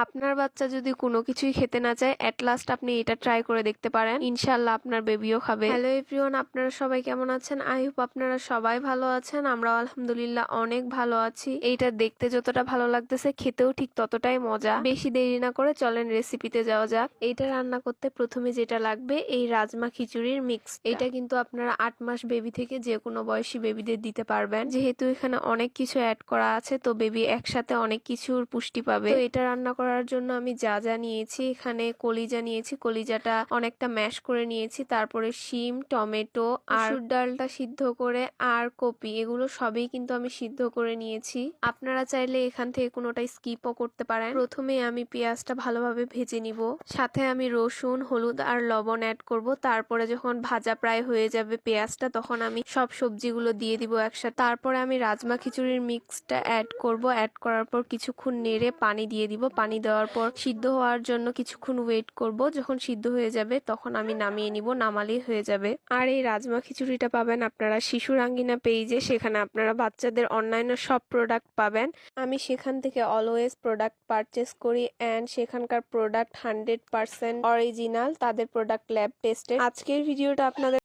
আপনার বাচ্চা যদি কোনো কিছুই খেতে না চায়, এট লাস্ট আপনি এটা ট্রাই করে দেখতে পারেন, ইনশাল্লাহ আপনার বেবিও খাবে। হ্যালো এভরিওয়ান, আপনারা সবাই কেমন আছেন? আই হোপ আপনারা সবাই ভালো আছেন। আমরা আলহামদুলিল্লাহ অনেক ভালো আছি। এইটা দেখতে যতটা ভালো লাগতেছে, খেতেও ঠিক ততটাই মজা। বেশি দেরি না করে চলেন রেসিপিতে যাওয়া যাক। এইটা রান্না করতে প্রথমে যেটা লাগবে, এই রাজমা খিচুড়ির মিক্স। এটা কিন্তু আপনারা 8 মাস বেবি থেকে যে কোনো বয়সী বেবিদের দিতে পারবেন। যেহেতু এখানে অনেক কিছু অ্যাড করা আছে, তো বেবি একসাথে অনেক কিছুর পুষ্টি পাবে। তো এটা রান্না করার জন্য আমি যা যা নিয়েছি, এখানে কলিজা নিয়েছি, কলিজাটা অনেকটা ম্যাশ করে নিয়েছি, তারপরে শিম, টমেটো, মসুর ডালটা সিদ্ধ করে, আর কপি, এগুলো সবই কিন্তু আমি সিদ্ধ করে নিয়েছি। আপনারা চাইলে এখান থেকে কোনোটাই স্কিপও করতে পারেন। প্রথমে আমি পেঁয়াজটা ভালোভাবে ভেজে নিব, সাথে আমি রসুন, হলুদ আর লবণ অ্যাড করব। তারপরে যখন ভাজা প্রায় হয়ে যাবে পেঁয়াজটা, তখন আমি সব সবজিগুলো দিয়ে দিব একসাথে। তারপরে আমি রাজমা খিচুড়ির মিক্সটা অ্যাড করব। অ্যাড করার পর কিছুক্ষণ নেড়ে পানি দিয়ে দিব। পানি দেওয়ার পর সিদ্ধ হওয়ার জন্য কিছুক্ষণ ওয়েট করব। যখন সিদ্ধ হয়ে যাবে তখন আমি নামিয়ে নিব, নামালেই হয়ে যাবে। আর এই রাজমা খিচুড়িটা পাবেন আপনারা শিশু রাঙ্গিনা পেজে, সেখানে আপনারা বাচ্চাদের অনলাইনে সব প্রোডাক্ট পাবেন। আমি সেখান থেকে অলওয়েজ প্রোডাক্ট পারচেস করি, অ্যান্ড সেখানকার প্রোডাক্ট 100% অরিজিনাল, তাদের প্রোডাক্ট ল্যাব টেস্টেড। আজকের ভিডিওটা আপনাদের